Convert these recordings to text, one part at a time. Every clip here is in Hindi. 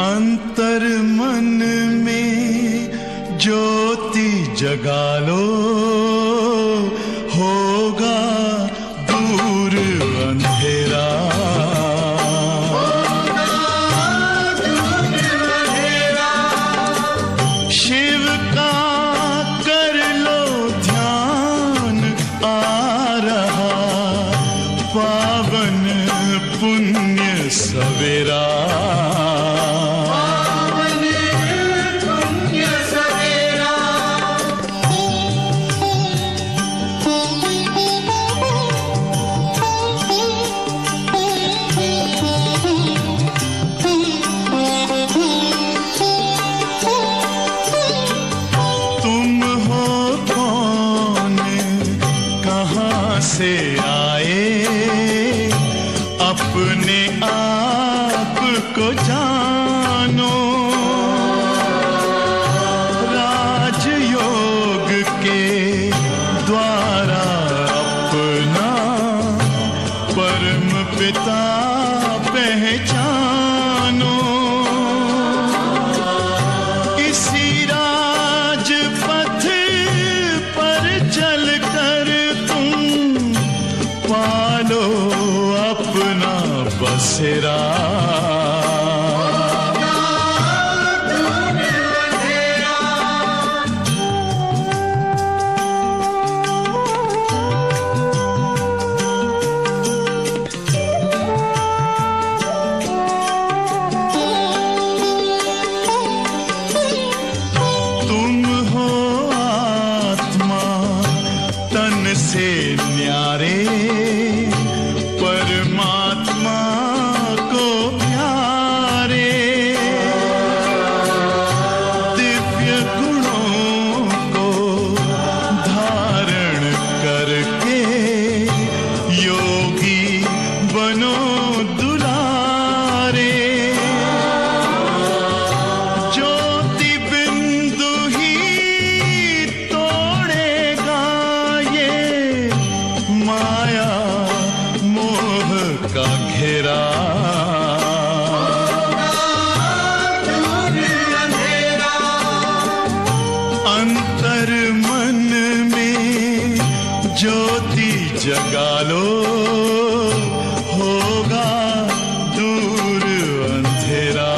अंतर मन में ज्योति जगा लो, होगा दूर अंधेरा। शिव का कर लो ध्यान, आ रहा पावन पुण्य सवेरा। से आए अपने आप को जानो, राजयोग के द्वारा अपना परम पिता पहचानो। इसी राजपथ पर चलकर पालो अपना बसेरा। तुम हो आत्मा तन से न्यारे, परमात्मा को प्यारे। दिव्य गुणों को धारण करके योगी बनो दुलारे। ज्योति बिंदु ही तोड़ेगा ये माया का घेरा। अंतर मन में ज्योति जगा लो, होगा दूर अंधेरा।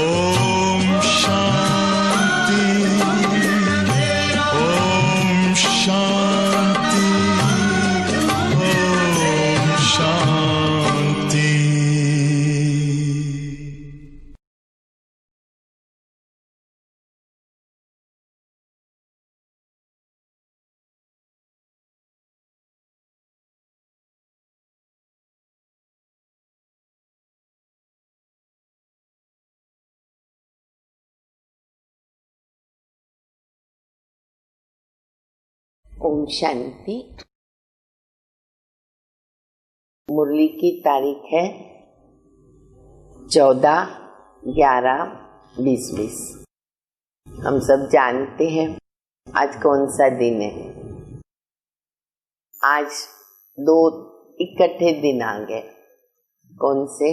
ओम शांति, ओम शांति, ओम शांति। ओम शांति। मुरली की तारीख है 14/11/2020। हम सब जानते हैं आज कौन सा दिन है। आज 2 इकट्ठे दिन आ गए। कौन से?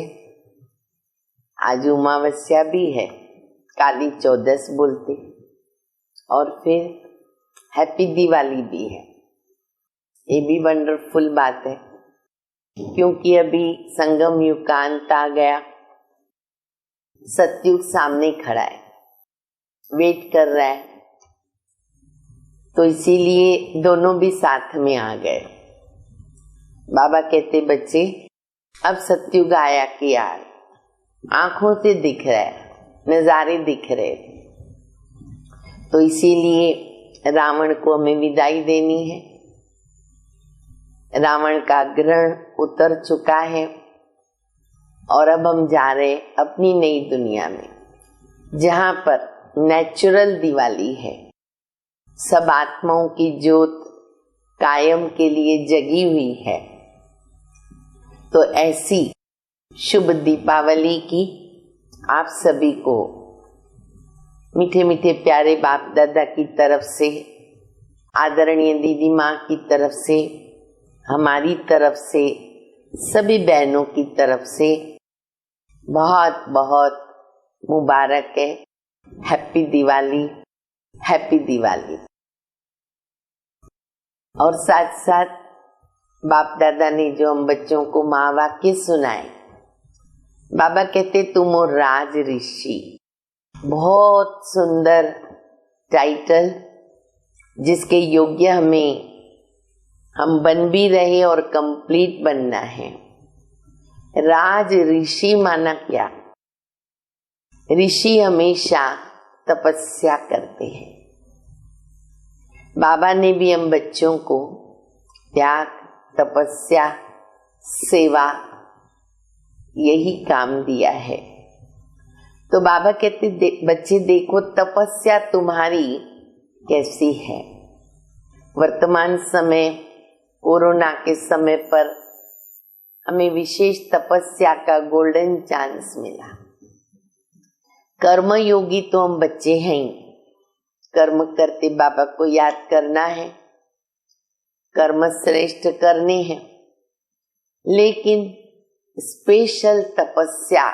आज उमावस्या भी है, काली चौदस बोलते, और फिर हैप्पी दिवाली भी है। ये भी वंडरफुल बात है, क्योंकि अभी संगम युग का अंत आ गया। सतयुग सामने खड़ा है, वेट कर रहा है, तो इसीलिए दोनों भी साथ में आ गए। बाबा कहते बच्चे अब सतयुग आया कि यार आंखों से दिख रहा है, नजारे दिख रहे, तो इसीलिए रावण को हमें विदाई देनी है। रावण का ग्रहण उतर चुका है और अब हम जा रहे अपनी नई दुनिया में, जहां पर नेचुरल दिवाली है। सब आत्माओं की ज्योत कायम के लिए जगी हुई है। तो ऐसी शुभ दीपावली की आप सभी को मीठे मीठे प्यारे बाप दादा की तरफ से, आदरणीय दीदी माँ की तरफ से हमारी तरफ से, सभी बहनों की तरफ से बहुत बहुत मुबारक है। Happy Diwali, happy Diwali. और साथ साथ बाप दादा ने जो हम बच्चों को महावाक्य सुनाए, बाबा कहते तुम हो राज ऋषि। बहुत सुंदर टाइटल, जिसके योग्य हम बन भी रहे और कंप्लीट बनना है। राज ऋषि माना क्या? ऋषि हमेशा तपस्या करते हैं। बाबा ने भी हम बच्चों को त्याग, तपस्या, सेवा यही काम दिया है। तो बाबा कहते बच्चे देखो तपस्या तुम्हारी कैसी है। वर्तमान समय कोरोना के समय पर हमें विशेष तपस्या का गोल्डन चांस मिला। कर्म योगी तो हम बच्चे हैं ही, कर्म करते बाबा को याद करना है, कर्म श्रेष्ठ करने हैं, लेकिन स्पेशल तपस्या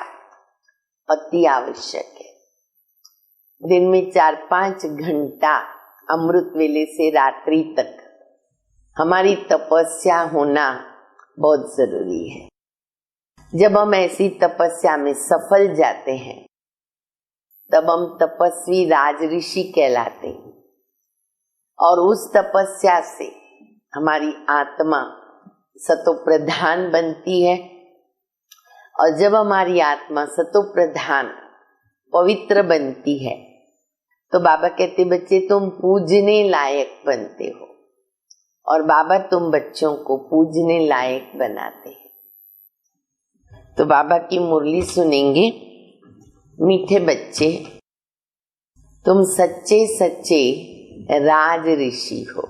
अति आवश्यक है। दिन में 4-5 घंटा अमृत वेले से रात्रि तक हमारी तपस्या होना बहुत जरूरी है। जब हम ऐसी तपस्या में सफल जाते हैं तब हम तपस्वी राजऋषि कहलाते हैं, और उस तपस्या से हमारी आत्मा सतोप्रधान बनती है। और जब हमारी आत्मा सतोप्रधान पवित्र बनती है तो बाबा कहते बच्चे तुम पूजने लायक बनते हो, और बाबा तुम बच्चों को पूजने लायक बनाते हैं। तो बाबा की मुरली सुनेंगे। मीठे बच्चे, तुम सच्चे सच्चे राज ऋषि हो।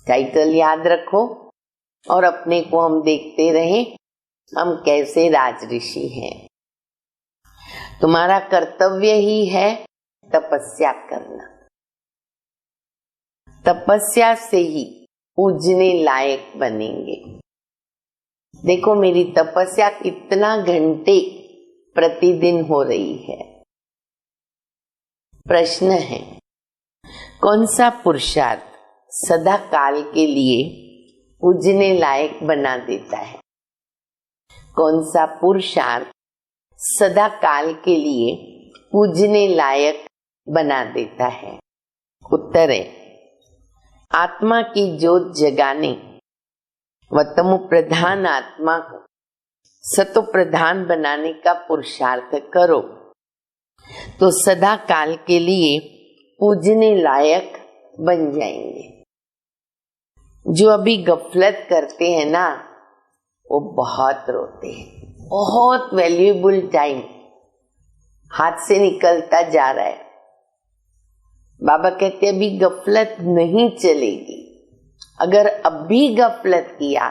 टाइटल याद रखो और अपने को हम देखते रहें हम कैसे राज ऋषि हैं। तुम्हारा कर्तव्य ही है तपस्या करना। तपस्या से ही पूजने लायक बनेंगे। देखो मेरी तपस्या कितना घंटे प्रतिदिन हो रही है। प्रश्न है, कौन सा पुरुषार्थ सदा काल के लिए पूजने लायक बना देता है? कौन सा पुरुषार्थ सदा काल के लिए पूजने लायक बना देता है? उत्तर है, आत्मा की ज्योत जगाने व तमो प्रधान आत्मा को सतो प्रधान बनाने का पुरुषार्थ करो तो सदा काल के लिए पूजने लायक बन जाएंगे। जो अभी गफलत करते हैं ना, वो बहुत रोते हैं। बहुत वैल्यूएबल टाइम हाथ से निकलता जा रहा है। बाबा कहते हैं अभी गफलत नहीं चलेगी। अगर अभी गफलत किया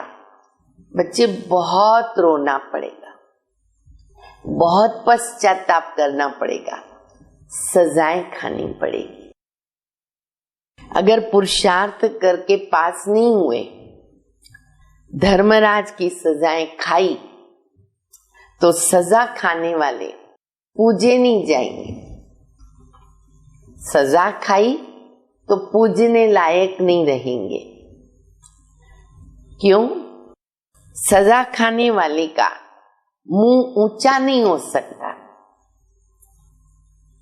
बच्चे बहुत रोना पड़ेगा, बहुत पश्चाताप करना पड़ेगा, सजाएं खानी पड़ेगी। अगर पुरुषार्थ करके पास नहीं हुए, धर्मराज की सजाएं खाई तो सजा खाने वाले पूजे नहीं जाएंगे। सजा खाई तो पूजने लायक नहीं रहेंगे। क्यों? सजा खाने वाले का मुंह ऊंचा नहीं हो सकता।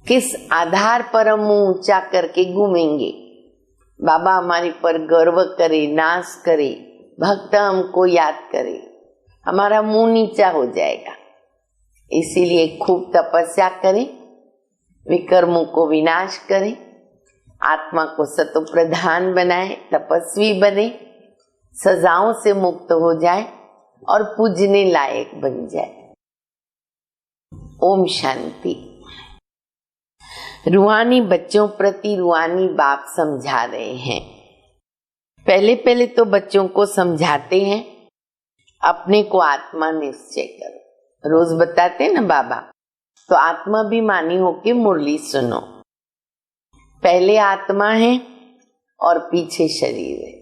किस आधार पर हम मुंह ऊंचा करके घूमेंगे? बाबा हमारे पर गर्व करे, नाश करे, भक्त हमको याद करे, हमारा मुंह नीचा हो जाएगा। इसीलिए खूब तपस्या करें, विकर्मों को विनाश करें, आत्मा को सतो प्रधान बनाए, तपस्वी बने, सजाओं से मुक्त हो जाए और पूजने लायक बन जाए। ओम शांति। रूहानी बच्चों प्रति रूहानी बाप समझा रहे हैं। पहले तो बच्चों को समझाते हैं अपने को आत्मा निश्चय करो। रोज बताते ना बाबा, तो आत्माभिमानी होके मुरली सुनो। पहले आत्मा है और पीछे शरीर है।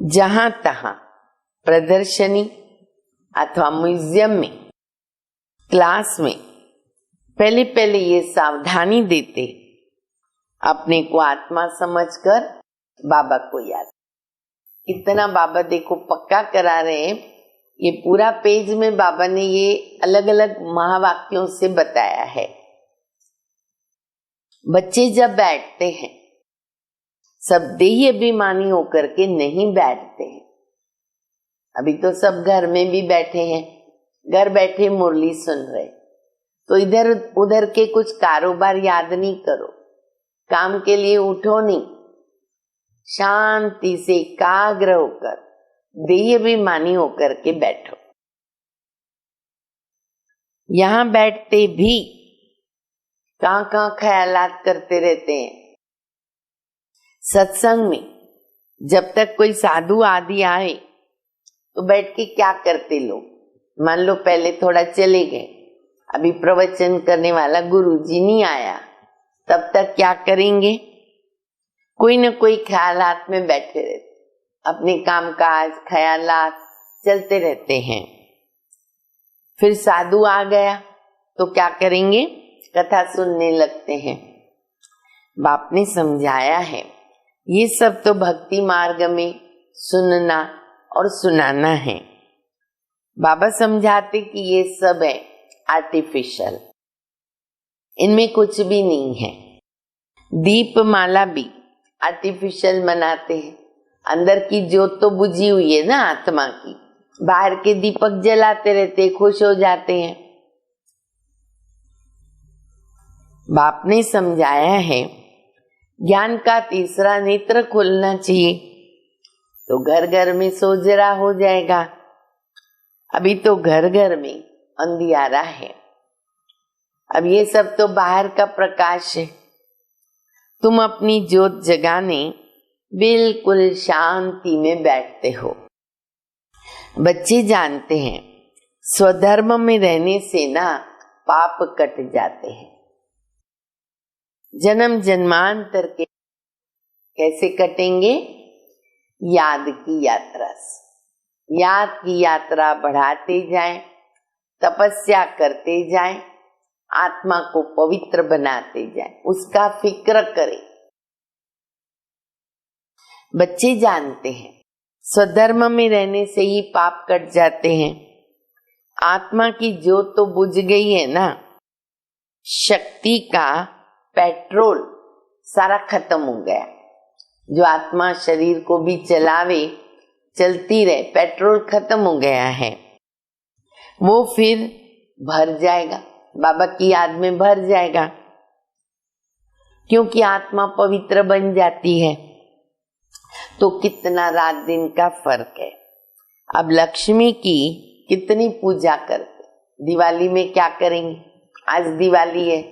जहां तहां प्रदर्शनी अथवा म्यूजियम में, क्लास में पहले पहले ये सावधानी देते, अपने को आत्मा समझकर बाबा को याद। इतना बाबा देखो पक्का करा रहे हैं। ये पूरा पेज में बाबा ने ये अलग अलग महावाक्यों से बताया है। बच्चे जब बैठते हैं सब देही अभिमानी होकर के नहीं बैठते हैं। अभी तो सब घर में भी बैठे हैं, घर बैठे मुरली सुन रहे, तो इधर उधर के कुछ कारोबार याद नहीं करो, काम के लिए उठो नहीं, शांति से एकाग्र होकर देही अभिमानी होकर के बैठो। यहां बैठते भी कहां ख्यालात करते रहते हैं। सत्संग में जब तक कोई साधु आदि आए तो बैठ के क्या करते लोग, मान लो पहले थोड़ा चले गए, अभी प्रवचन करने वाला गुरुजी नहीं आया, तब तक क्या करेंगे, कोई न कोई ख्यालात में बैठे रहते, अपने कामकाज ख्यालात चलते रहते हैं। फिर साधु आ गया तो क्या करेंगे, कथा सुनने लगते हैं। बाप ने समझाया है ये सब तो भक्ति मार्ग में सुनना और सुनाना है। बाबा समझाते कि ये सब है आर्टिफिशियल, इनमें कुछ भी नहीं है। दीप माला भी आर्टिफिशियल बनाते हैं, अंदर की ज्योत तो बुझी हुई है ना आत्मा की, बाहर के दीपक जलाते रहते, खुश हो जाते हैं। बाप ने समझाया है ज्ञान का तीसरा नेत्र खुलना चाहिए, तो घर घर में सोजरा हो जाएगा। अभी तो घर घर में अंधियारा है। अब ये सब तो बाहर का प्रकाश है। तुम अपनी ज्योत जगाने बिल्कुल शांति में बैठते हो। बच्चे जानते हैं स्वधर्म में रहने से ना पाप कट जाते हैं। जन्म जन्मांतर के कैसे कटेंगे, याद की यात्रा से। याद की यात्रा बढ़ाते जाएं, तपस्या करते जाएं, आत्मा को पवित्र बनाते जाएं, उसका फिक्र करें। बच्चे जानते हैं स्वधर्म में रहने से ही पाप कट जाते हैं। आत्मा की ज्योत तो बुझ गई है ना, शक्ति का पेट्रोल सारा खत्म हो गया। जो आत्मा शरीर को भी चलावे, चलती रहे, पेट्रोल खत्म हो गया है। वो फिर भर जाएगा, बाबा की याद में भर जाएगा, क्योंकि आत्मा पवित्र बन जाती है। तो कितना रात दिन का फर्क है। अब लक्ष्मी की कितनी पूजा करते, दिवाली में क्या करेंगे, आज दिवाली है,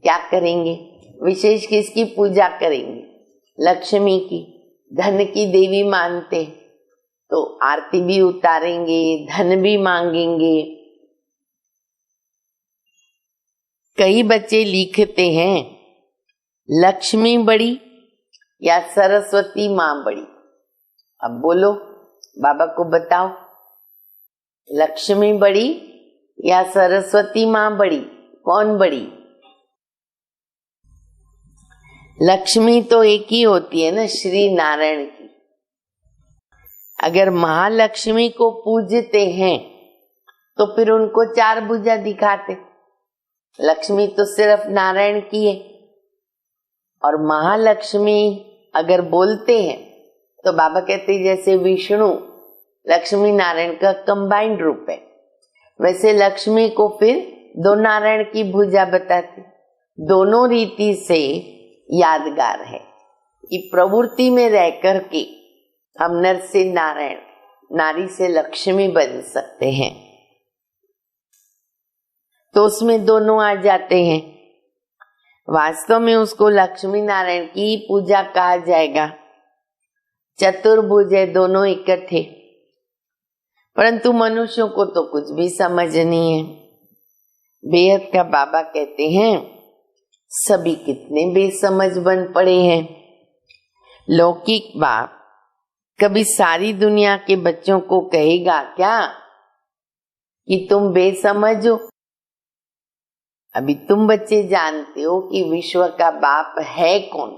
क्या करेंगे, विशेष किसकी पूजा करेंगे, लक्ष्मी की, धन की देवी मानते, तो आरती भी उतारेंगे, धन भी मांगेंगे। कई बच्चे लिखते हैं लक्ष्मी बड़ी या सरस्वती माँ बड़ी। अब बोलो, बाबा को बताओ, लक्ष्मी बड़ी या सरस्वती माँ बड़ी, कौन बड़ी? लक्ष्मी तो एक ही होती है ना, श्री नारायण की। अगर महालक्ष्मी को पूजते हैं तो फिर उनको चार भुजा दिखाते। लक्ष्मी तो सिर्फ नारायण की है, और महालक्ष्मी अगर बोलते हैं तो बाबा कहते हैं जैसे विष्णु लक्ष्मी नारायण का कंबाइंड रूप है, वैसे लक्ष्मी को फिर दो नारायण की भुजा बताते। दोनों रीति से यादगार है कि प्रवृत्ति में रह करके हम नर से नारायण, नारी से लक्ष्मी बन सकते हैं। तो उसमें दोनों आ जाते हैं। वास्तव में उसको लक्ष्मी नारायण की पूजा कहा जाएगा, चतुर्भुज है, दोनों इकट्ठे। परंतु मनुष्यों को तो कुछ भी समझ नहीं है। बेहद का बाबा कहते हैं सभी कितने बेसमझ बन पड़े हैं। लौकिक बाप कभी सारी दुनिया के बच्चों को कहेगा क्या कि तुम बेसमझ हो? अभी तुम बच्चे जानते हो कि विश्व का बाप है कौन।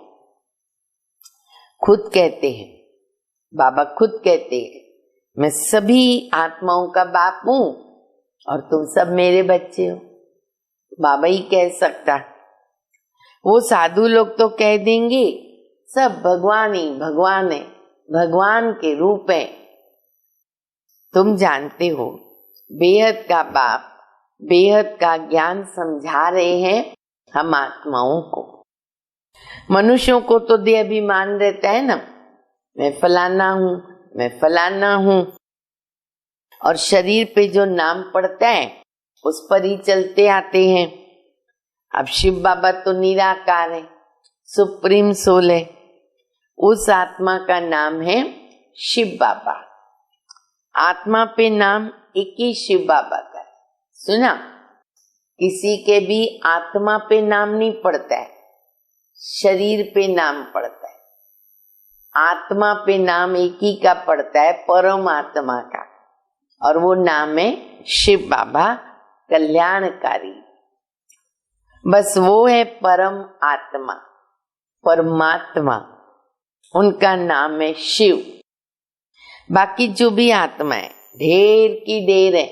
खुद कहते हैं, बाबा खुद कहते हैं, मैं सभी आत्माओं का बाप हूं और तुम सब मेरे बच्चे हो। बाबा ही कह सकता। वो साधु लोग तो कह देंगे सब भगवान ही भगवान है, भगवान के रूप है। तुम जानते हो बेहद का बाप बेहद का ज्ञान समझा रहे हैं हम आत्माओं को। मनुष्यों को तो दे अभिमान रहता है ना, मैं फलाना हूं, मैं फलाना हूं, और शरीर पे जो नाम पड़ता है उस पर ही चलते आते हैं। अब शिव बाबा तो निराकार है, सुप्रीम सोल है, उस आत्मा का नाम है शिव बाबा। आत्मा पे नाम एक ही शिव बाबा का है। सुना, किसी के भी आत्मा पे नाम नहीं पड़ता है, शरीर पे नाम पड़ता है। आत्मा पे नाम एक ही का पड़ता है, परमात्मा का, और वो नाम है शिव बाबा कल्याणकारी। बस वो है परम आत्मा, परमात्मा, उनका नाम है शिव। बाकी जो भी आत्मा है ढेर की ढेर है,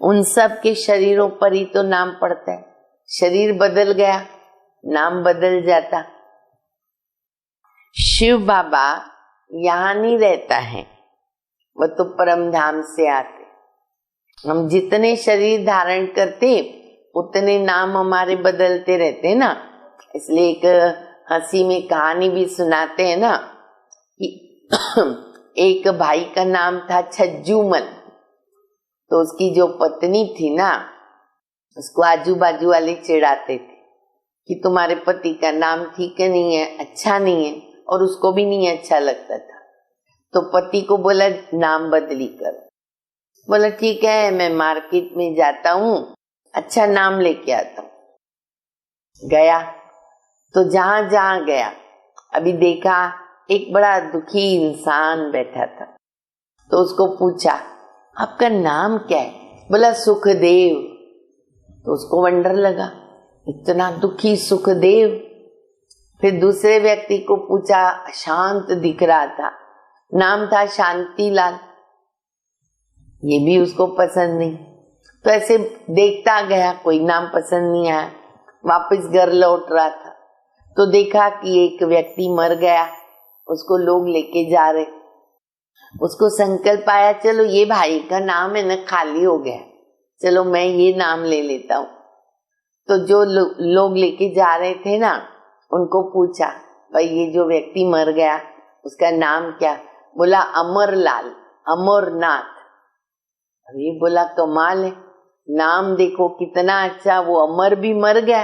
उन सब के शरीरों पर ही तो नाम पड़ता है। शरीर बदल गया, नाम बदल जाता। शिव बाबा यहाँ नहीं रहता है, वो तो परम धाम से आते। हम जितने शरीर धारण करते उतने नाम हमारे बदलते रहते ना। इसलिए एक हंसी में कहानी भी सुनाते हैं ना कि एक भाई का नाम था छज्जूमल। तो उसकी जो पत्नी थी ना, उसको आजू बाजू वाले चिढ़ाते थे कि तुम्हारे पति का नाम ठीक नहीं है, अच्छा नहीं है, और उसको भी नहीं अच्छा लगता था। तो पति को बोला नाम बदली कर। बोला ठीक है, मैं मार्केट में जाता हूँ, अच्छा नाम लेके आता हूँ। गया तो जहां जहां गया, अभी देखा एक बड़ा दुखी इंसान बैठा था। तो उसको पूछा आपका नाम क्या है? बोला सुखदेव। तो उसको वंडर लगा, इतना दुखी सुखदेव। फिर दूसरे व्यक्ति को पूछा, शांत दिख रहा था, नाम था शांतिलाल। ये भी उसको पसंद नहीं। तो ऐसे देखता गया, कोई नाम पसंद नहीं आया, वापस घर लौट रहा था। तो देखा कि एक व्यक्ति मर गया, उसको लोग लेके जा रहे। उसको संकल्प आया, चलो ये भाई का नाम है ना खाली हो गया, चलो मैं ये नाम ले लेता हूँ। तो जो लोग लेके जा रहे थे ना, उनको पूछा भाई ये जो व्यक्ति मर गया उसका नाम क्या? बोला अमरलाल, अमरनाथ। अरे बोला कमाल है, नाम देखो कितना अच्छा, वो अमर भी मर गया।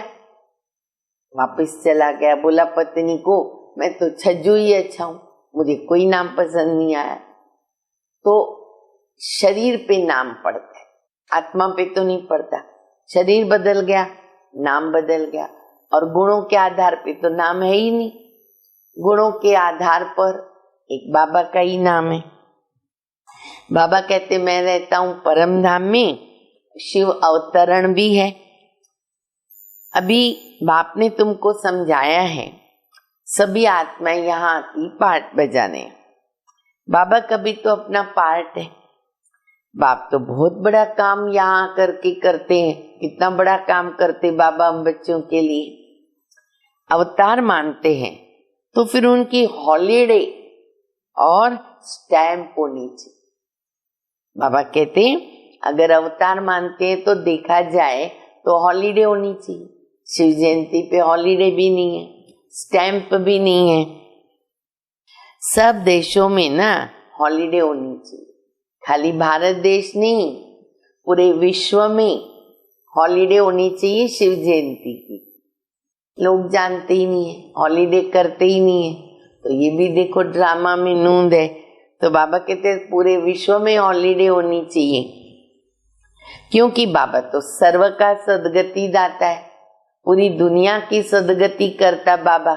वापस चला गया, बोला पत्नी को मैं तो छज्जू ही अच्छा हूं, मुझे कोई नाम पसंद नहीं आया। तो शरीर पे नाम पड़ता है, आत्मा पे तो नहीं पड़ता। शरीर बदल गया, नाम बदल गया, और गुणों के आधार पे तो नाम है ही नहीं। गुणों के आधार पर एक बाबा का ही नाम है। बाबा कहते मैं रहता हूं परम धाम में, शिव अवतरण भी है। अभी बाप ने तुमको समझाया है, सभी आत्माएं यहाँ आती पार्ट बजाने। बाबा कभी तो अपना पार्ट है। बाप तो बहुत बड़ा काम यहाँ करके करते हैं। कितना बड़ा काम करते बाबा हम बच्चों के लिए। अवतार मानते हैं तो फिर उनकी हॉलीडे और स्टैम्प होनी चाहिए। बाबा कहते हैं अगर अवतार मानते हैं तो देखा जाए तो हॉलीडे होनी चाहिए। शिव जयंती पे हॉलीडे भी नहीं है, स्टैम्प भी नहीं है। सब देशों में ना हॉलीडे होनी चाहिए, खाली भारत देश नहीं, पूरे विश्व में हॉलीडे होनी चाहिए शिव जयंती की। लोग जानते ही नहीं है, हॉलीडे करते ही नहीं है। तो ये भी देखो ड्रामा में नूंद है। तो बाबा कहते हैं पूरे विश्व में हॉलीडे होनी चाहिए, क्योंकि बाबा तो सर्व का सदगति दाता है, पूरी दुनिया की सदगति करता बाबा।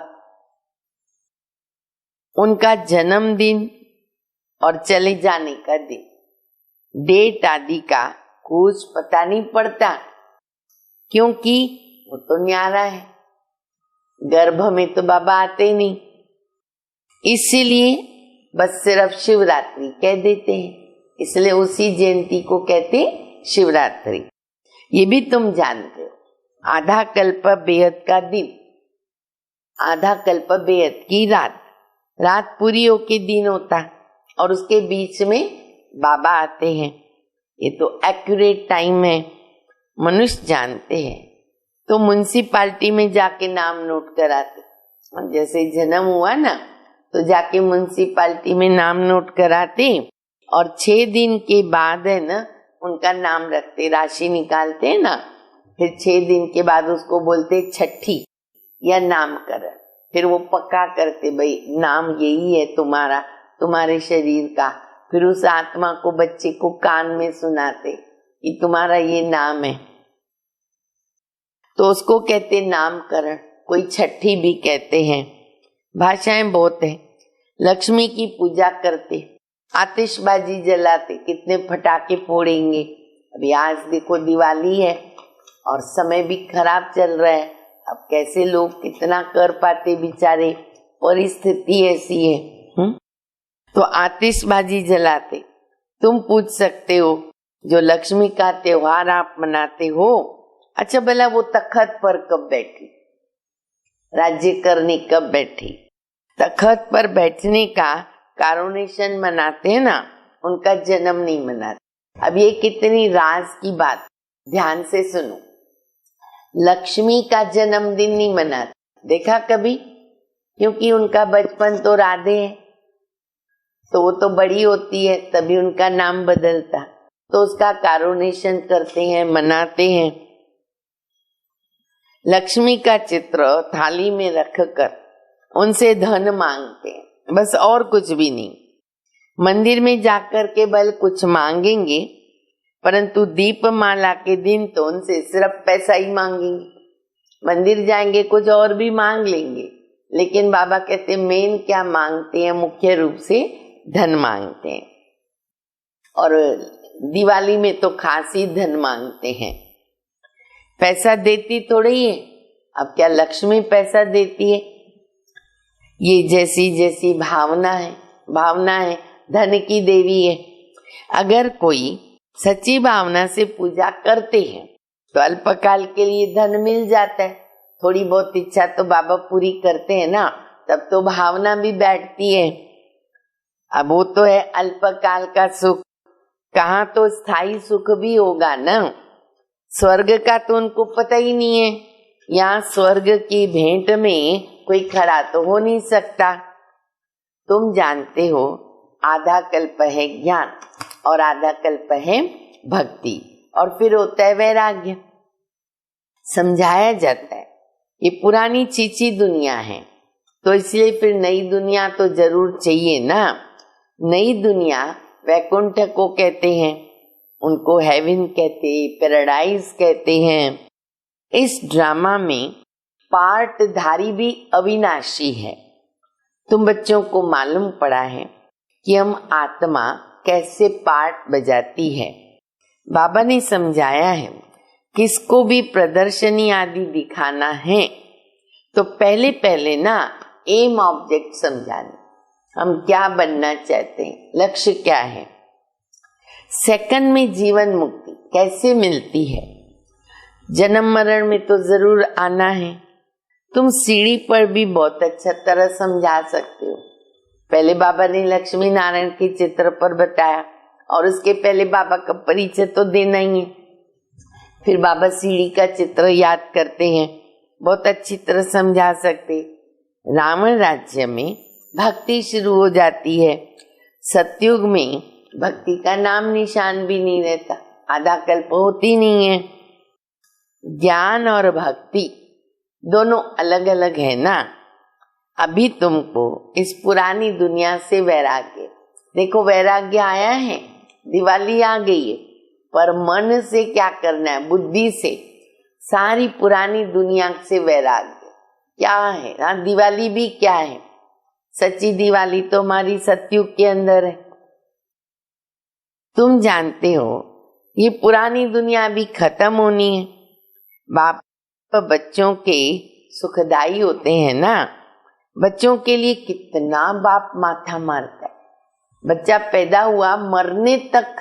उनका जन्मदिन और चले जाने का दिन, डेट आदि का कुछ पता नहीं पड़ता, क्योंकि वो तो न्यारा है, गर्भ में तो बाबा आते नहीं, इसीलिए बस सिर्फ शिवरात्रि कह देते हैं, इसलिए उसी जयंती को कहते शिवरात्रि। ये भी तुम जानते हो, आधा कल्प बेहद का दिन, आधा कल्प बेहद की रात, रात पूरी होके दिन होता और उसके बीच में बाबा आते हैं। ये तो एक्यूरेट टाइम है, मनुष्य जानते हैं। तो म्युनिसिपालिटी में जाके नाम नोट कराते, जैसे जन्म हुआ ना तो जाके म्युनिसिपालिटी में नाम नोट कराते और 6 दिन के बाद है ना उनका नाम रखते, राशि निकालते हैं ना, फिर 6 दिन के बाद उसको बोलते छठी या नामकरण, फिर वो पक्का करते भाई नाम यही है तुम्हारा, तुम्हारे शरीर का। फिर उस आत्मा को, बच्चे को कान में सुनाते कि तुम्हारा ये नाम है, तो उसको कहते नामकरण, कोई छठी भी कहते हैं, भाषाएं बहुत है। लक्ष्मी की पूजा करते, आतिशबाजी जलाते, कितने पटाखे फोड़ेंगे। अभी आज देखो दिवाली है और समय भी खराब चल रहा है, अब कैसे लोग कितना कर पाते बेचारे, परिस्थिति ऐसी है। तो आतिशबाजी जलाते। तुम पूछ सकते हो जो लक्ष्मी का त्योहार आप मनाते हो, अच्छा भला वो तखत पर कब बैठी, राज्य करने कब बैठी? तखत पर बैठने का कारोनेशन मनाते हैं ना, उनका जन्म नहीं मनाते। अब ये कितनी राज की बात, ध्यान से सुनो। लक्ष्मी का जन्मदिन नहीं मनाते, देखा कभी? क्योंकि उनका बचपन तो राधे है, तो वो तो बड़ी होती है तभी उनका नाम बदलता, तो उसका कारोनेशन करते हैं, मनाते हैं। लक्ष्मी का चित्र थाली में रखकर उनसे धन मांगते हैं, बस और कुछ भी नहीं। मंदिर में जाकर के बल कुछ मांगेंगे, परंतु दीपमाला के दिन तो उनसे सिर्फ पैसा ही मांगेंगे। मंदिर जाएंगे कुछ और भी मांग लेंगे, लेकिन बाबा कहते मेन क्या मांगते हैं, मुख्य रूप से धन मांगते हैं। और दिवाली में तो खास ही धन मांगते हैं। पैसा देती थोड़ी है, अब क्या लक्ष्मी पैसा देती है? ये जैसी जैसी भावना है, धन की देवी है। अगर कोई सच्ची भावना से पूजा करते हैं तो अल्पकाल के लिए धन मिल जाता है, थोड़ी बहुत इच्छा तो बाबा पूरी करते हैं ना, तब तो भावना भी बैठती है। अब वो तो है अल्पकाल का सुख, कहाँ तो स्थायी सुख भी होगा ना। स्वर्ग का तो उनको पता ही नहीं है, यहाँ स्वर्ग की भेंट में कोई खड़ा तो हो नहीं सकता। तुम जानते हो आधा कल्प है ज्ञान और आधा कल्प है भक्ति, और फिर होता है वैराग्य। समझाया जाता है ये पुरानी चीची दुनिया है, तो इसलिए फिर नई दुनिया तो जरूर चाहिए ना। नई दुनिया वैकुंठ को कहते हैं, उनको हेवन कहते, पैराडाइज कहते हैं। इस ड्रामा में पार्टधारी भी अविनाशी है। तुम बच्चों को मालूम पड़ा है कि हम आत्मा कैसे पार्ट बजाती है। बाबा ने समझाया है किसको भी प्रदर्शनी आदि दिखाना है तो पहले पहले ना एम ऑब्जेक्ट समझाना, हम क्या बनना चाहते हैं, लक्ष्य क्या है। सेकंड में जीवन मुक्ति कैसे मिलती है, जन्म मरण में तो जरूर आना है। तुम सीढ़ी पर भी बहुत अच्छा तरह समझा सकते हो। पहले बाबा ने लक्ष्मी नारायण के चित्र पर बताया और उसके पहले बाबा का परिचय तो देना ही है। फिर बाबा सीढ़ी का चित्र याद करते हैं, बहुत अच्छी तरह समझा सकते। रावण राज्य में भक्ति शुरू हो जाती है, सतयुग में भक्ति का नाम निशान भी नहीं रहता, आधा कल्प होती नहीं है। ज्ञान और भक्ति दोनों अलग अलग है ना। अभी तुमको इस पुरानी दुनिया से वैराग्य, देखो वैराग्य आया है, दिवाली आ गई है, पर मन से क्या करना है, बुद्धि से सारी पुरानी दुनिया से वैराग्य क्या है। हाँ, दिवाली भी क्या है, सच्ची दिवाली तो हमारी सतयुग के अंदर है। तुम जानते हो ये पुरानी दुनिया अभी खत्म होनी है। बाप बच्चों के सुखदाई होते हैं ना, बच्चों के लिए कितना बाप माथा मारता है। बच्चा पैदा हुआ मरने तक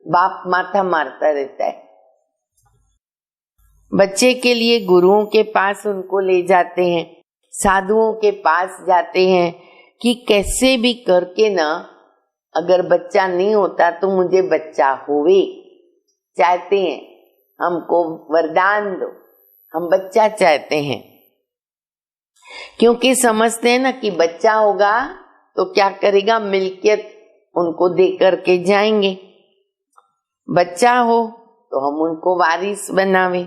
बाप माथा मारता रहता है। बच्चे के लिए गुरुओं के पास उनको ले जाते हैं, साधुओं के पास जाते हैं कि कैसे भी करके ना, अगर बच्चा नहीं होता तो मुझे बच्चा होवे। चाहते हैं हमको वरदान दो, हम बच्चा चाहते हैं, क्योंकि समझते हैं ना कि बच्चा होगा तो क्या करेगा, मिल्कियत उनको दे करके जाएंगे। बच्चा हो तो हम उनको वारिस बनावे।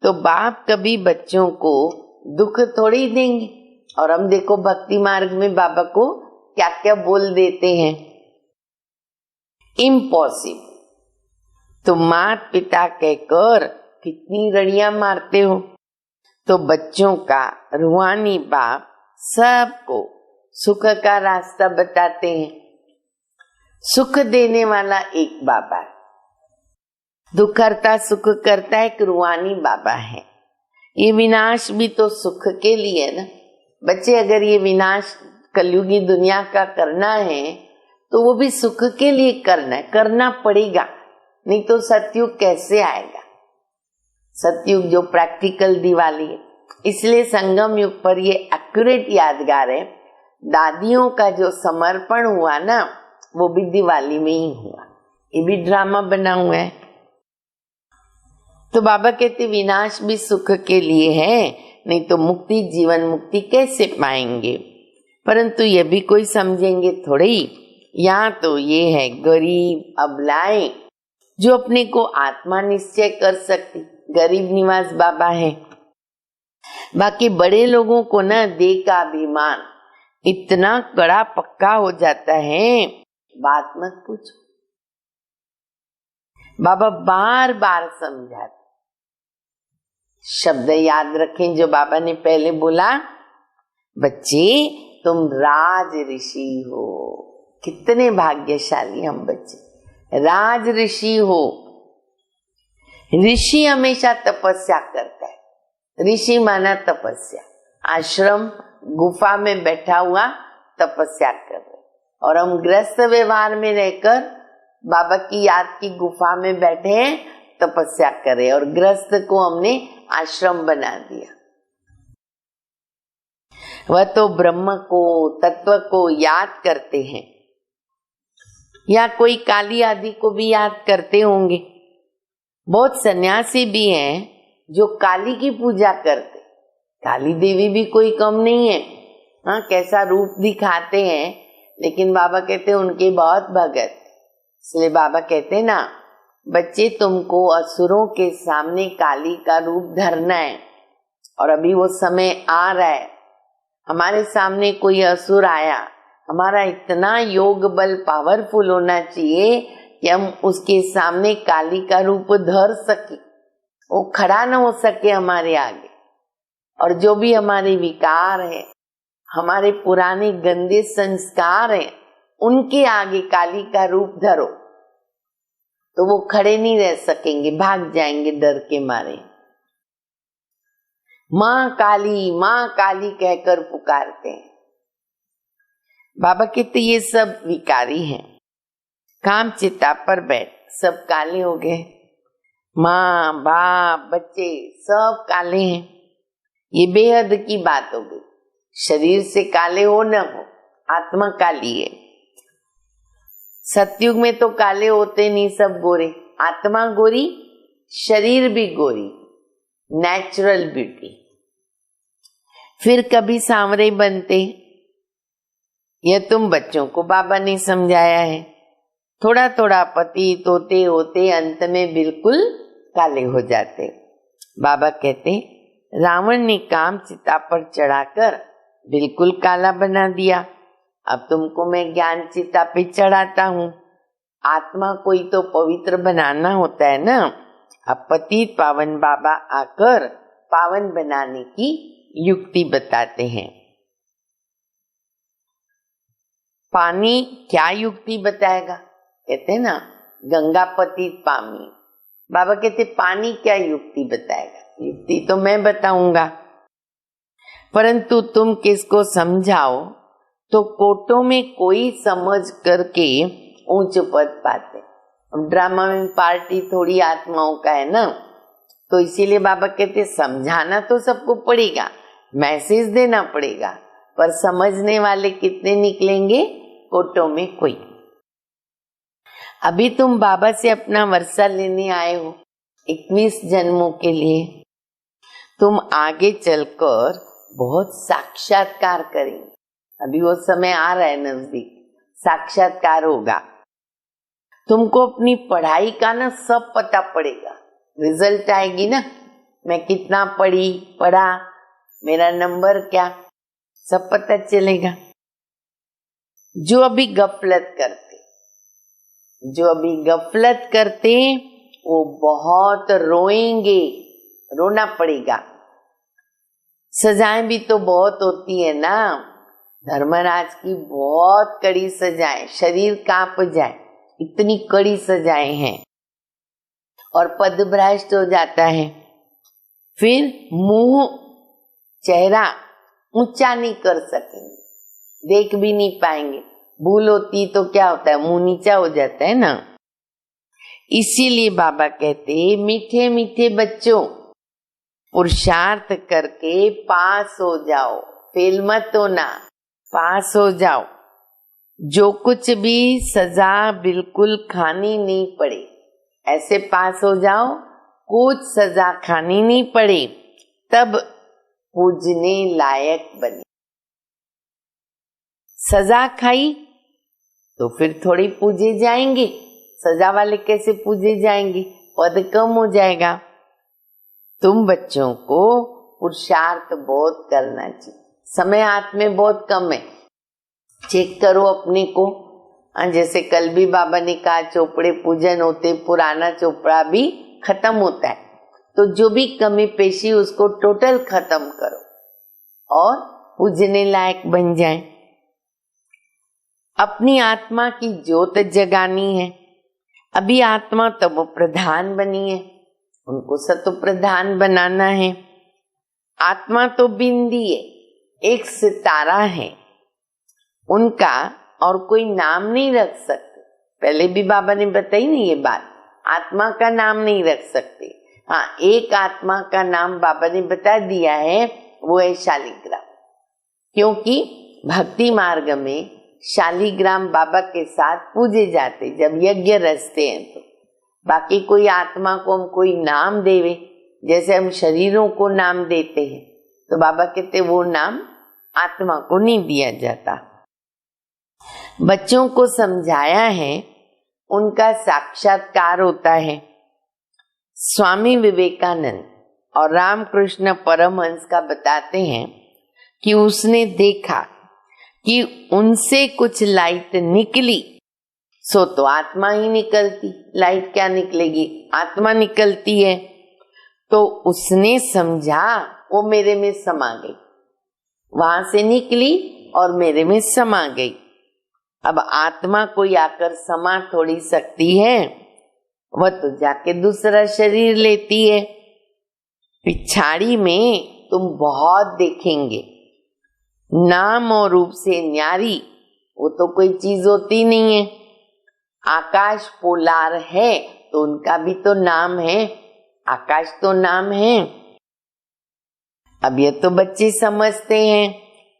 तो बाप कभी बच्चों को दुख थोड़ी देंगे। और हम देखो भक्ति मार्ग में बाबा को क्या क्या बोल देते हैं, इम्पॉसिबल। तो माता पिता कहकर कितनी रड़ियां मारते हो। तो बच्चों का रूहानी बाप सबको सुख का रास्ता बताते हैं। सुख देने वाला एक बाबा है, दुख करता सुख करता एक रूहानी बाबा है। ये विनाश भी तो सुख के लिए ना। बच्चे अगर ये विनाश कलयुगी दुनिया का करना है तो वो भी सुख के लिए करना है, करना पड़ेगा, नहीं तो सतयुग कैसे आएगा। सतयुग जो प्रैक्टिकल दिवाली है, इसलिए संगम युग पर ये एक्यूरेट यादगार है। दादियों का जो समर्पण हुआ ना, वो भी दिवाली में ही हुआ। ये भी ड्रामा बना हुआ है। तो बाबा कहते विनाश भी सुख के लिए है, नहीं तो मुक्ति, जीवन मुक्ति कैसे पाएंगे। परंतु ये भी कोई समझेंगे थोड़ी। यहाँ तो ये है गरीब अबलाएं जो अपने को आत्मा निश्चय कर सकती, गरीब निवास बाबा है। बाकी बड़े लोगों को ना देह का अभिमान इतना कड़ा पक्का हो जाता है, बात मत पूछो। बाबा बार बार समझाते। शब्द याद रखें जो बाबा ने पहले बोला, बच्चे तुम राज ऋषि हो। कितने भाग्यशाली हम बच्चे, राज ऋषि हो। ऋषि हमेशा तपस्या करता है। ऋषि माना तपस्या, आश्रम गुफा में बैठा हुआ तपस्या कर रहे, और हम गृहस्थ व्यवहार में रहकर बाबा की याद की गुफा में बैठे हैं, तपस्या करे, और गृहस्थ को हमने आश्रम बना दिया। वह तो ब्रह्म को, तत्व को याद करते हैं, या कोई काली आदि को भी याद करते होंगे। बहुत सन्यासी भी हैं जो काली की पूजा करते। काली देवी भी कोई कम नहीं है। हाँ, कैसा रूप दिखाते हैं, लेकिन बाबा कहते हैं उनके बहुत भगत। इसलिए बाबा कहते हैं ना, बच्चे तुमको असुरों के सामने काली का रूप धरना है, और अभी वो समय आ रहा है। हमारे सामने कोई असुर आया, हमारा इतना योग बल पावरफुल होना चाहिए कि हम उसके सामने काली का रूप धर सके, वो खड़ा न हो सके हमारे आगे। और जो भी हमारे विकार है, हमारे पुराने गंदे संस्कार हैं, उनके आगे काली का रूप धरो तो वो खड़े नहीं रह सकेंगे, भाग जाएंगे डर के मारे। माँ काली कहकर पुकारते हैं। बाबा कहते ये सब विकारी हैं। काम चिता पर बैठ सब काले हो गए, माँ बाप बच्चे सब काले हैं। ये बेहद की बात हो गई। शरीर से काले हो न हो, आत्मा काली है। सतयुग में तो काले होते नहीं, सब गोरे। आत्मा गोरी, शरीर भी गोरी, नेचुरल ब्यूटी। फिर कभी सांवरे बनते। यह तुम बच्चों को बाबा ने समझाया है। थोड़ा थोड़ा पतित होते होते अंत में बिल्कुल काले हो जाते। बाबा कहते रावण ने काम चिता पर चढ़ाकर बिल्कुल काला बना दिया। अब तुमको मैं ज्ञान चिता पे चढ़ाता हूँ। आत्मा कोई तो पवित्र बनाना होता है ना। अब पतित पावन बाबा आकर पावन बनाने की युक्ति बताते हैं। पानी क्या युक्ति बताएगा? कहते हैं ना गंगा पतित पामी। बाबा कहते पानी क्या युक्ति बताएगा? युक्ति तो मैं बताऊंगा, परंतु तुम किसको समझाओ तो कोटों में कोई समझ करके ऊंच पद पाते। ड्रामा में पार्टी थोड़ी आत्माओं का है ना, तो इसीलिए बाबा कहते समझाना तो सबको पड़ेगा, मैसेज देना पड़ेगा, पर समझने वाले कितने निकलेंगे? कोटों में कोई। अभी तुम बाबा से अपना वर्षा लेने आए हो 21 जन्मों के लिए। तुम आगे चलकर बहुत साक्षात्कार करेंगे। अभी वो समय आ रहा है नजदीक, साक्षात्कार होगा। तुमको अपनी पढ़ाई का ना सब पता पड़ेगा। रिजल्ट आएगी ना, मैं कितना पढ़ा, मेरा नंबर क्या, सब पता चलेगा। जो अभी गफलत करते वो बहुत रोएंगे, रोना पड़ेगा। सजाएं भी तो बहुत होती है ना, धर्मराज की बहुत कड़ी सजाएं, शरीर कांप जाए इतनी कड़ी सजाएं हैं, और पदभ्रष्ट हो जाता है। फिर मुंह चेहरा ऊंचा नहीं कर सकेंगे, देख भी नहीं पाएंगे। भूल होती तो क्या होता है, मुंह नीचा हो जाता है ना। इसीलिए बाबा कहते मीठे मीठे बच्चों, पुरुषार्थ करके पास हो जाओ, फेल मत होना, पास हो जाओ। जो कुछ भी सजा बिल्कुल खानी नहीं पड़े, ऐसे पास हो जाओ, कुछ सजा खानी नहीं पड़े, तब पूजने लायक बने। सजा खाई तो फिर थोड़ी पूजे जाएंगे, सजा वाले कैसे पूजे जाएंगे, पद कम हो जाएगा। तुम बच्चों को पुरुषार्थ बहुत करना चाहिए। समय हाथ में बहुत कम है, चेक करो अपने को। जैसे कल भी बाबा ने कहा चोपड़े पूजन होते, पुराना चोपड़ा भी खत्म होता है, तो जो भी कमी पेशी उसको टोटल खत्म करो और पूजने लायक बन जाए। अपनी आत्मा की ज्योत जगानी है। अभी आत्मा तो वो प्रधान बनी है, उनको सतो प्रधान बनाना है। आत्मा तो बिंदी है, एक सितारा है, उनका और कोई नाम नहीं रख सकते। पहले भी बाबा ने बताई नहीं ये बात, आत्मा का नाम नहीं रख सकते। हाँ, एक आत्मा का नाम बाबा ने बता दिया है, वो है शालिग्राम। क्योंकि भक्ति मार्ग में शालिग्राम बाबा के साथ पूजे जाते जब यज्ञ रचते हैं। तो बाकी कोई आत्मा को हम कोई नाम देवे, जैसे हम शरीरों को नाम देते हैं, तो बाबा कहते वो नाम आत्मा को नहीं दिया जाता। बच्चों को समझाया है, उनका साक्षात्कार होता है। स्वामी विवेकानंद और रामकृष्ण परमहंस का बताते हैं कि उसने देखा कि उनसे कुछ लाइट निकली, सो तो आत्मा ही निकलती, लाइट क्या निकलेगी, आत्मा निकलती है। तो उसने समझा वो मेरे में समा गई, वहां से निकली और मेरे में समा गई। अब आत्मा कोई आकर समा थोड़ी सकती है, वह तो जाके दूसरा शरीर लेती है। पिछाड़ी में तुम बहुत देखेंगे, नाम और रूप से न्यारी वो तो कोई चीज होती नहीं है। आकाश पोलार है तो उनका भी तो नाम है, आकाश तो नाम है। अब ये तो बच्चे समझते हैं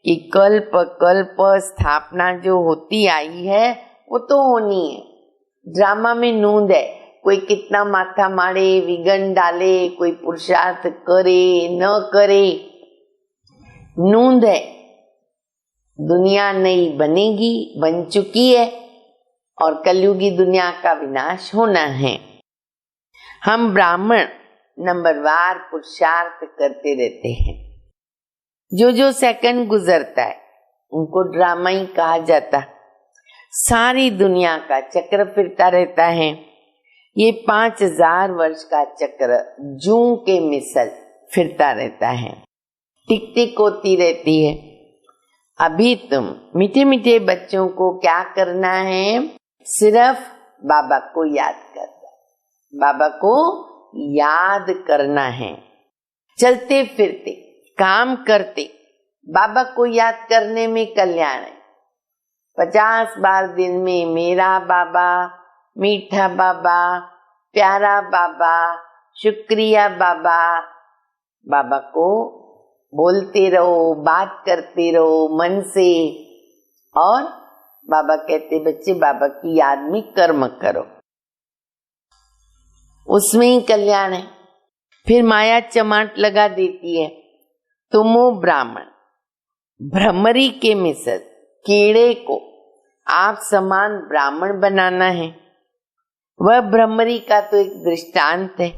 कि कल्प कल्प स्थापना जो होती आई है वो तो होनी है। ड्रामा में नूंद है, कोई कितना माथा मारे, विघन डाले, कोई पुरुषार्थ करे न करे, नूंद है। दुनिया नई बनेगी, बन चुकी है, और कलयुगी दुनिया का विनाश होना है। हम ब्राह्मण नंबरवार पुरुषार्थ करते रहते हैं। जो जो सेकंड गुजरता है उनको ड्रामा ही कहा जाता। सारी दुनिया का चक्र फिरता रहता है। ये 5000 वर्ष का चक्र जूं के मिसल फिरता रहता है, टिक टिक होती रहती है। अभी तुम मीठे मीठे बच्चों को क्या करना है, सिर्फ बाबा को याद करना, बाबा को याद करना है। चलते फिरते काम करते बाबा को याद करने में कल्याण है। 50 बार दिन में मेरा बाबा, मीठा बाबा, प्यारा बाबा, शुक्रिया बाबा, बाबा को बोलते रहो, बात करते रहो मन से। और बाबा कहते बच्चे बाबा की याद में कर्म करो, उसमें ही कल्याण है। फिर माया चमाट लगा देती है, तुम हो ब्राह्मण, भ्रमरी के मिसल कीड़े को आप समान ब्राह्मण बनाना है। वह भ्रमरी का तो एक दृष्टांत है।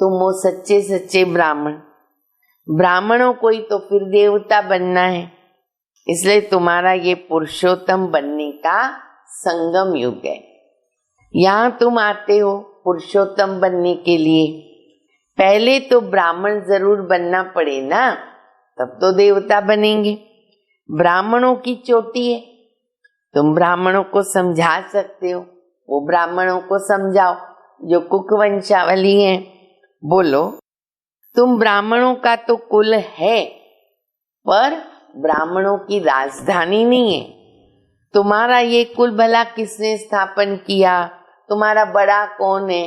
तुम हो सच्चे सच्चे ब्राह्मण, ब्राह्मणों को ही तो फिर देवता बनना है। इसलिए तुम्हारा ये पुरुषोत्तम बनने का संगम युग है। यहाँ तुम आते हो पुरुषोत्तम बनने के लिए, पहले तो ब्राह्मण जरूर बनना पड़े ना, तब तो देवता बनेंगे। ब्राह्मणों की चोटी है, तुम ब्राह्मणों को समझा सकते हो, वो ब्राह्मणों को समझाओ जो कुक वंशावली है। बोलो तुम ब्राह्मणों का तो कुल है, पर ब्राह्मणों की राजधानी नहीं है। तुम्हारा ये कुल भला किसने स्थापन किया, तुम्हारा बड़ा कौन है?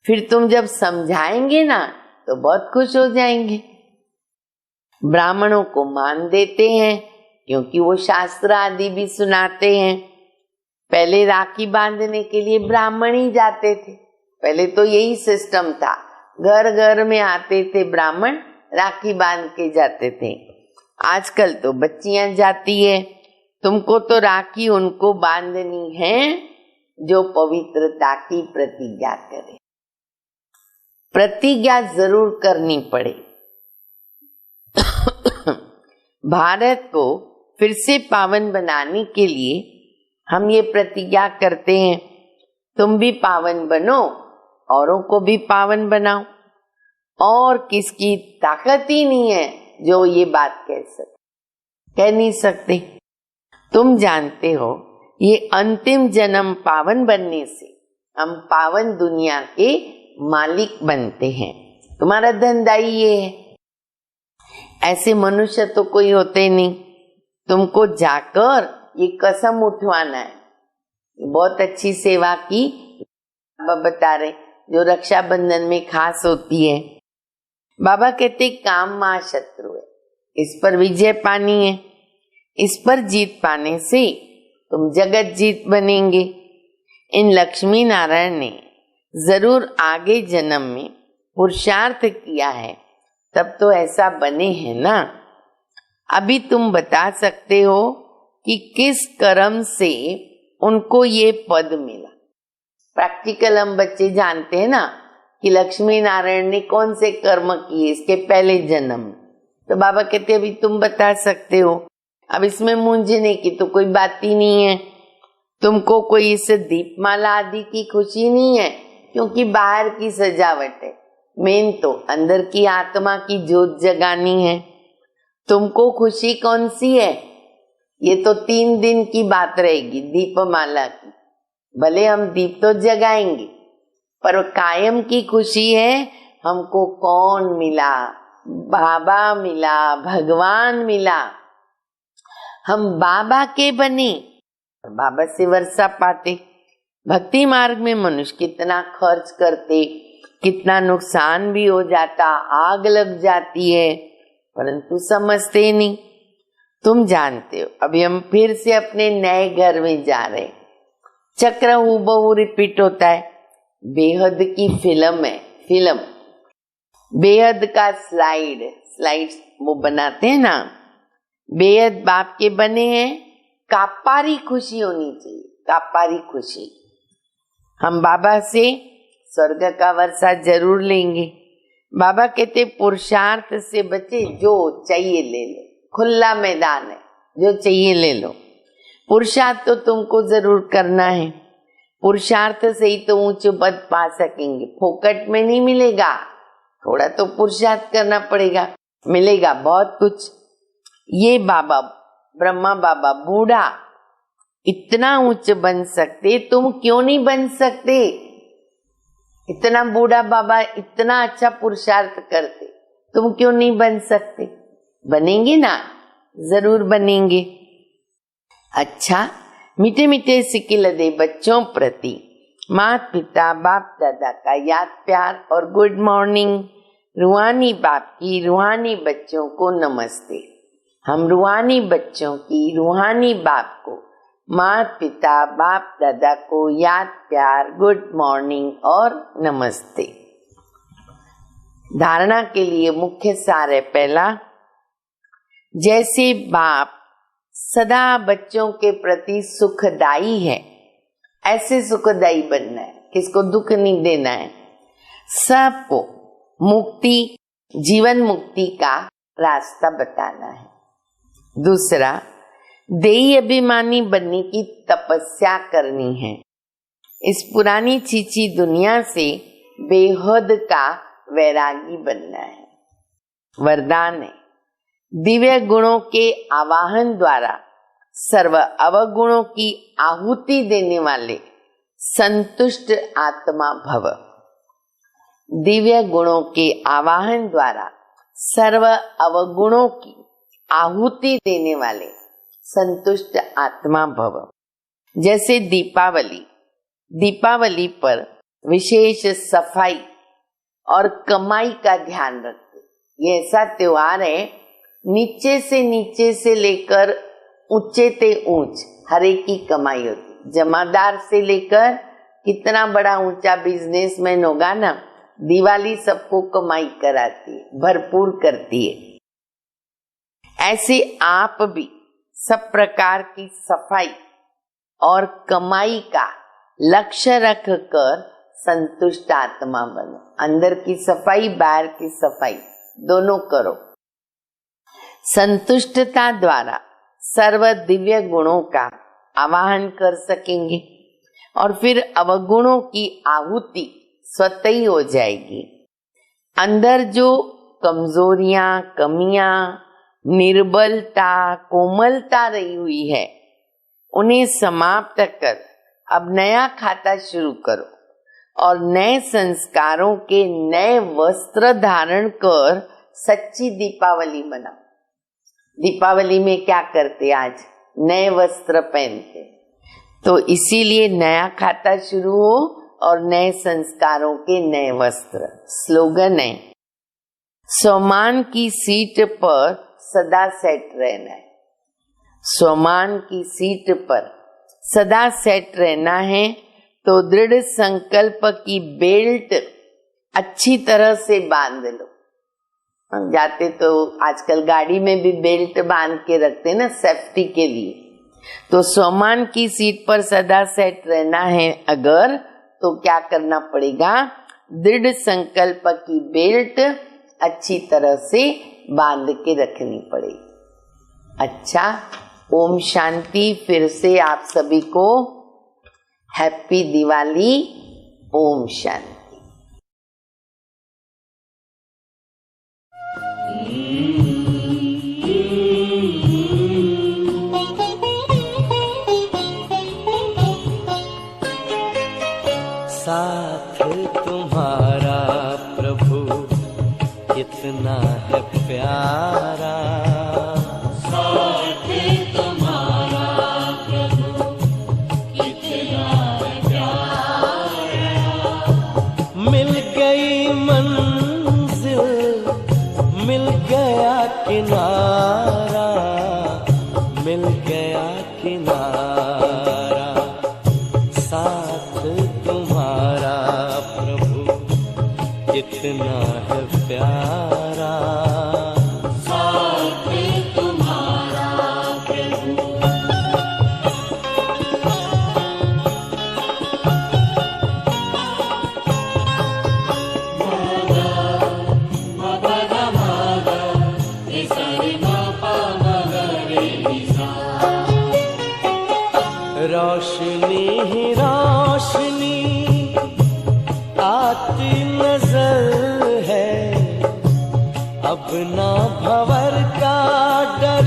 फिर तुम जब समझाएंगे ना तो बहुत खुश हो जाएंगे। ब्राह्मणों को मान देते हैं क्योंकि वो शास्त्र आदि भी सुनाते हैं। पहले राखी बांधने के लिए ब्राह्मण ही जाते थे, पहले तो यही सिस्टम था, घर घर में आते थे ब्राह्मण, राखी बांध के जाते थे। आजकल तो बच्चियां जाती है, तुमको तो राखी उनको बांधनी है जो पवित्रता की प्रतिज्ञा करे। प्रतिज्ञा जरूर करनी पड़े। भारत को फिर से पावन बनाने के लिए हम ये प्रतिज्ञा करते हैं, तुम भी पावन बनो, औरों को भी पावन बनाओ। और किसकी ताकत ही नहीं है जो ये बात कह नहीं सकते। तुम जानते हो ये अंतिम जन्म पावन बनने से हम पावन दुनिया के मालिक बनते हैं। तुम्हारा धंधा ही ये है। ऐसे मनुष्य तो कोई होते नहीं। तुमको जाकर ये कसम उठवाना है। बहुत अच्छी सेवा की बाबा बता रहे, जो रक्षाबंधन में खास होती है। बाबा कहते काम महाशत्रु है, इस पर विजय पानी है, इस पर जीत पाने से तुम जगत जीत बनेंगे। इन लक्ष्मी नारायण ने जरूर आगे जन्म में पुरुषार्थ किया है, तब तो ऐसा बने हैं ना। अभी तुम बता सकते हो कि किस कर्म से उनको ये पद मिला। प्रैक्टिकल हम बच्चे जानते हैं ना कि लक्ष्मी नारायण ने कौन से कर्म किए इसके पहले जन्म। तो बाबा कहते अभी तुम बता सकते हो। अब इसमें मूंझने की तो कोई बात ही नहीं है। तुमको कोई इस दीपमाला आदि की खुशी नहीं है, क्योंकि बाहर की सजावट है। मेन तो अंदर की आत्मा की ज्योत जगानी है। तुमको खुशी कौन सी है? ये तो 3 दिन की बात रहेगी दीपमाला की। भले हम दीप तो जगाएंगे, पर कायम की खुशी है हमको कौन मिला, बाबा मिला, भगवान मिला। हम बाबा के बने, बाबा से वर्षा पाते। भक्ति मार्ग में मनुष्य कितना खर्च करते, कितना नुकसान भी हो जाता, आग लग जाती है, परंतु समझते नहीं। तुम जानते हो अभी हम फिर से अपने नए घर में जा रहे। चक्र हूबहू रिपीट होता है। बेहद की फिल्म है, फिल्म बेहद का स्लाइड वो बनाते हैं ना, बेहद बाप के बने हैं। कापारी खुशी होनी चाहिए, कापारी खुशी। हम बाबा से स्वर्ग का वर्षा जरूर लेंगे। बाबा कहते पुरुषार्थ से बचे, जो चाहिए ले लो, खुला मैदान है, जो चाहिए ले लो। पुरुषार्थ तो तुमको जरूर करना है। पुरुषार्थ से ही तो ऊंच पद पा सकेंगे, फोकट में नहीं मिलेगा। थोड़ा तो पुरुषार्थ करना पड़ेगा, मिलेगा बहुत कुछ। ये बाबा ब्रह्मा बाबा बूढ़ा इतना उच्च बन सकते, तुम क्यों नहीं बन सकते? इतना बूढ़ा बाबा इतना अच्छा पुरुषार्थ करते, तुम क्यों नहीं बन सकते? बनेंगे ना, जरूर बनेंगे। अच्छा, मीठे मीठे सिक्के दे बच्चों प्रति माता पिता बाप दादा का याद प्यार और गुड मॉर्निंग। रूहानी बाप की रूहानी बच्चों को नमस्ते। हम रूहानी बच्चों की रूहानी बाप को, माता पिता बाप दादा को याद प्यार गुड मॉर्निंग और नमस्ते। धारणा के लिए मुख्य सार है पहला, जैसे बाप सदा बच्चों के प्रति सुखदाई है, ऐसे सुखदाई बनना है, किसको दुख नहीं देना है, सबको मुक्ति जीवन मुक्ति का रास्ता बताना है। दूसरा, देही अभिमानी बनने की तपस्या करनी है। इस पुरानी चीची दुनिया से बेहद का वैरागी बनना है। वरदान है, दिव्य गुणों के आवाहन द्वारा सर्व अवगुणों की आहुति देने वाले संतुष्ट आत्मा भव। दिव्य गुणों के आवाहन द्वारा सर्व अवगुणों की आहुति देने वाले संतुष्ट आत्मा भव। जैसे दीपावली पर विशेष सफाई और कमाई का ध्यान रखते। ये ऐसा त्योहार है, नीचे से लेकर ऊंचे ते ऊंच हर एक की कमाई होती। जमादार से लेकर कितना बड़ा ऊंचा बिजनेसमैन होगा ना, दिवाली सबको कमाई कराती है, भरपूर करती है। ऐसे आप भी सब प्रकार की सफाई और कमाई का लक्ष्य रख कर संतुष्ट आत्मा बनो। अंदर की सफाई बाहर की सफाई दोनों करो। संतुष्टता द्वारा सर्व दिव्य गुणों का आवाहन कर सकेंगे और फिर अवगुणों की आहुति स्वतः ही हो जाएगी। अंदर जो कमजोरियां, कमियां, निर्बलता, कोमलता रही हुई है, उन्हें समाप्त कर अब नया खाता शुरू करो और नए संस्कारों के नए वस्त्र धारण कर सच्ची दीपावली मनाओ। दीपावली में क्या करते? आज नए वस्त्र पहनते। तो इसीलिए नया खाता शुरू हो और नए संस्कारों के नए वस्त्र। स्लोगन है, स्वमान की सीट पर सदा सेट रहना है। स्वमान की सीट पर सदा सेट रहना है तो दृढ़ संकल्प की बेल्ट अच्छी तरह से बांध लो। हम जाते तो आजकल गाड़ी में भी बेल्ट बांध के रखते हैं ना, सेफ्टी के लिए। तो स्वमान की सीट पर सदा सेट रहना है अगर, तो क्या करना पड़ेगा? दृढ़ संकल्प की बेल्ट अच्छी तरह से बांध के रखनी पड़ेगी। अच्छा, ओम शांति। फिर से आप सभी को हैप्पी दिवाली। ओम शांति। साथ तुम्हारा प्रभु कितना है प्यारा, साथ तुम्हारा प्रभु कितना है प्यारा। मिल गई मंजिल, मिल गया किनारा, मिल गया किनारा। साथ तुम्हारा प्रभु कितना है प्यारा, साथ तुम्हारा प्रभु। रोशनी ही रोशनी आती नजर है, अब ना भंवर का डर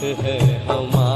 है हमारा।